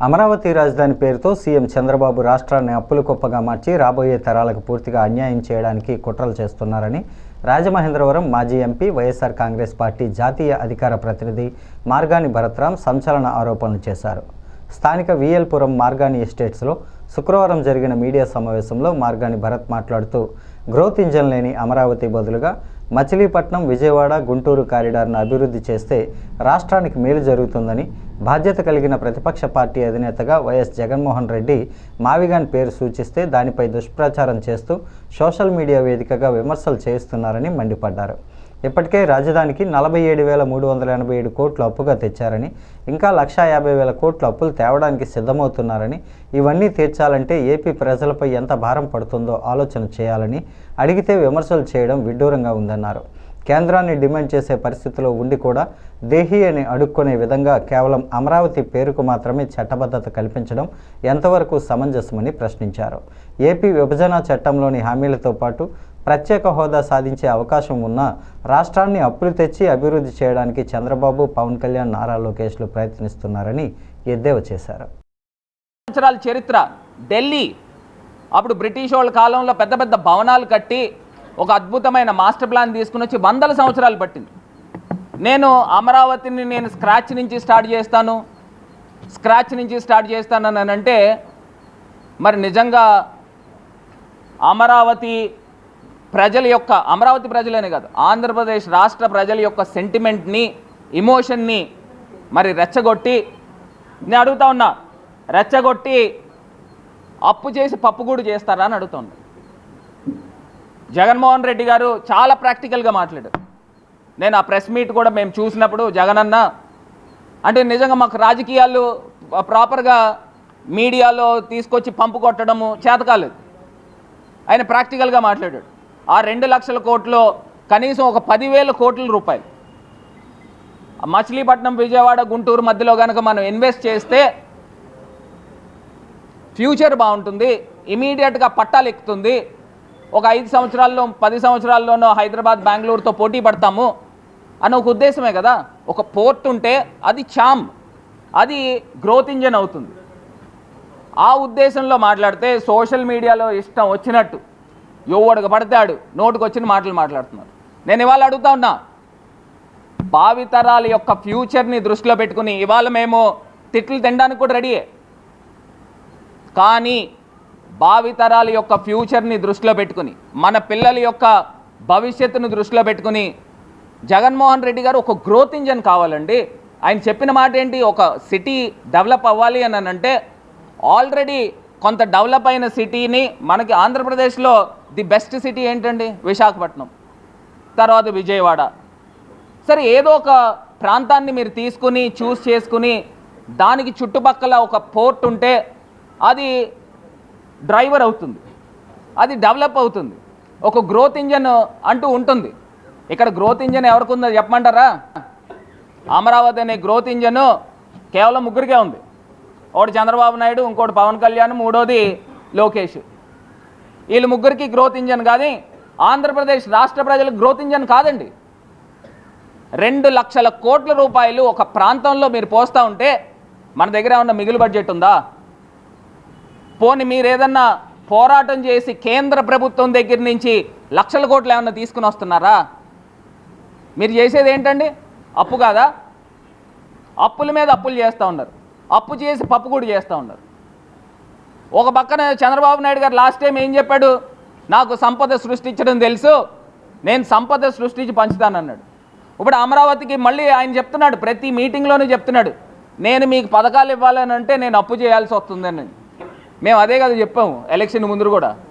అమరావతి రాజధాని పేరుతో సీఎం చంద్రబాబు రాష్ట్రాన్ని అప్పుల కుప్పగా మార్చి రాబోయే తరాలకు పూర్తిగా అన్యాయం చేయడానికి కుట్రలు చేస్తున్నారని రాజమహేంద్రవరం మాజీ ఎంపీ వైఎస్ఆర్ కాంగ్రెస్ పార్టీ జాతీయ అధికార ప్రతినిధి మార్గాని భరత్రాం సంచలన ఆరోపణలు చేశారు. స్థానిక వీఎల్పురం మార్గాని ఎస్టేట్స్లో శుక్రవారం జరిగిన మీడియా సమావేశంలో మార్గాని భరత్ మాట్లాడుతూ గ్రోత్ ఇంజన్ లేని అమరావతి బదులుగా మచిలీపట్నం, విజయవాడ, గుంటూరు కారిడార్ను అభివృద్ధి చేస్తే రాష్ట్రానికి మేలు జరుగుతుందని బాధ్యత కలిగిన ప్రతిపక్ష పార్టీ అధినేతగా వైఎస్ జగన్మోహన్ రెడ్డి మావిగాన్ పేరు సూచిస్తే దానిపై దుష్ప్రచారం చేస్తూ సోషల్ మీడియా వేదికగా విమర్శలు చేస్తున్నారని మండిపడ్డారు. ఇప్పటికే రాజధానికి 47,387 కోట్లు అప్పుగా తెచ్చారని, ఇంకా 1,50,000 కోట్ల అప్పులు తేవడానికి సిద్ధమవుతున్నారని, ఇవన్నీ తీర్చాలంటే ఏపీ ప్రజలపై ఎంత భారం పడుతుందో ఆలోచన చేయాలని అడిగితే విమర్శలు చేయడం విడ్డూరంగా ఉందన్నారు. కేంద్రాన్ని డిమాండ్ చేసే పరిస్థితిలో ఉండి కూడా దేహీ అని అడుక్కునే విధంగా కేవలం అమరావతి పేరుకు మాత్రమే చట్టబద్ధత కల్పించడం ఎంతవరకు సమంజసమని ప్రశ్నించారు. ఏపీ విభజన చట్టంలోని హామీలతో పాటు ప్రత్యేక హోదా సాధించే అవకాశం ఉన్న రాష్ట్రాన్ని అప్పులు తెచ్చి అభివృద్ధి చేయడానికి చంద్రబాబు, పవన్ కళ్యాణ్, నారా లోకేష్లు ప్రయత్నిస్తున్నారని ఎద్దేవా చేశారు. సంవత్సరాల చరిత్ర ఢిల్లీ అప్పుడు బ్రిటిష్ వాళ్ళ కాలంలో పెద్ద పెద్ద భవనాలు కట్టి ఒక అద్భుతమైన మాస్టర్ ప్లాన్ తీసుకుని వచ్చి 100 సంవత్సరాలు పట్టింది. నేను అమరావతిని స్క్రాచ్ నుంచి స్టార్ట్ చేస్తాను అని అంటే మరి నిజంగా అమరావతి ప్రజలనే కాదు, ఆంధ్రప్రదేశ్ రాష్ట్ర ప్రజల యొక్క సెంటిమెంట్ని, ఇమోషన్ని మరి రెచ్చగొట్టి, నేను అడుగుతా ఉన్నా, రెచ్చగొట్టి అప్పు చేసి పప్పు కూడా చేస్తారా అని అడుగుతున్నా. జగన్మోహన్ రెడ్డి గారు చాలా ప్రాక్టికల్గా మాట్లాడారు. నేను ఆ ప్రెస్ మీట్ కూడా మేము చూసినప్పుడు జగనన్న అంటే నిజంగా మాకు రాజకీయాలు ప్రాపర్గా మీడియాలో తీసుకొచ్చి పంపు కొట్టడము చేత కాలేదు. ఆయన ప్రాక్టికల్గా మాట్లాడాడు. ఆ 2 లక్షల కోట్లు కనీసం ఒక 10,000 కోట్ల రూపాయలు మచిలీపట్నం, విజయవాడ, గుంటూరు మధ్యలో కనుక మనం ఇన్వెస్ట్ చేస్తే ఫ్యూచర్ బాగుంటుంది, ఇమీడియట్గా పట్టాలు ఎక్కుతుంది, ఒక 5 సంవత్సరాల్లో 10 సంవత్సరాల్లోనూ హైదరాబాద్, బెంగళూరుతో పోటీ పడతాము అన్న ఒక ఉద్దేశమే కదా. ఒక పోర్ట్ ఉంటే అది అది గ్రోత్ ఇంజన్ అవుతుంది. ఆ ఉద్దేశంలో మాట్లాడితే సోషల్ మీడియాలో ఇష్టం వచ్చినట్టు ఎవడుగా పడతాడు నోటుకు వచ్చిన మాటలు మాట్లాడుతున్నారు. నేను ఇవాళ అడుగుతా ఉన్నా, భావితరాల యొక్క ఫ్యూచర్ని దృష్టిలో పెట్టుకుని ఇవాళ మేము తిట్లు తినడానికి కూడా రెడీయే, కానీ భావితరాల యొక్క ఫ్యూచర్ని దృష్టిలో పెట్టుకుని, మన పిల్లల యొక్క భవిష్యత్తును దృష్టిలో పెట్టుకుని జగన్మోహన్ రెడ్డి గారు ఒక గ్రోత్ ఇంజన్ కావాలండి. ఆయన చెప్పిన మాట ఏంటి, ఒక సిటీ డెవలప్ అవ్వాలి అని అంటే ఆల్రెడీ కొంత డెవలప్ అయిన సిటీని, మనకి ఆంధ్రప్రదేశ్లో ది బెస్ట్ సిటీ ఏంటండి, విశాఖపట్నం, తర్వాత విజయవాడ. సరే, ఏదో ఒక ప్రాంతాన్ని మీరు తీసుకుని చూస్ చేసుకుని దానికి చుట్టుపక్కల ఒక పోర్ట్ ఉంటే అది డ్రైవర్ అవుతుంది, అది డెవలప్ అవుతుంది, ఒక గ్రోత్ ఇంజన్ అంటూ ఉంటుంది. ఇక్కడ గ్రోత్ ఇంజన్ ఎవరికి ఉందో చెప్పమంటారా? అమరావతి అనే గ్రోత్ ఇంజన్ కేవలం ముగ్గురికే ఉంది. ఒకటి చంద్రబాబు నాయుడు, ఇంకోటి పవన్ కళ్యాణ్, మూడోది లోకేష్. వీళ్ళు ముగ్గురికి గ్రోత్ ఇంజన్ కానీ ఆంధ్రప్రదేశ్ రాష్ట్ర ప్రజలకు గ్రోత్ ఇంజన్ కాదండి. 2 లక్షల కోట్ల రూపాయలు ఒక ప్రాంతంలో మీరు పోస్తూ ఉంటే మన దగ్గర ఏమన్నా మిగులు బడ్జెట్ ఉందా? పోనీ మీరు ఏదన్నా పోరాటం చేసి కేంద్ర ప్రభుత్వం దగ్గర నుంచి లక్షల కోట్లు ఏమన్నా తీసుకుని వస్తున్నారా? మీరు చేసేది ఏంటండి? అప్పు కాదా? అప్పుల మీద అప్పులు చేస్తూ ఉన్నారు, అప్పు చేసి పప్పు కూడా చేస్తూ ఉన్నారు. ఒక పక్కన చంద్రబాబు నాయుడు గారు లాస్ట్ టైం ఏం చెప్పాడు, నాకు సంపద సృష్టించడం తెలుసు, నేను సంపద సృష్టించి పంచుతానన్నాడు. ఇప్పుడు అమరావతికి మళ్ళీ ఆయన చెప్తున్నాడు, ప్రతి మీటింగ్లోనూ చెప్తున్నాడు, నేను మీకు పథకాలు ఇవ్వాలని అంటే నేను అప్పు చేయాల్సి వస్తుందని. మేము అదే కదా చెప్పాము ఎలక్షన్ ముందు కూడా.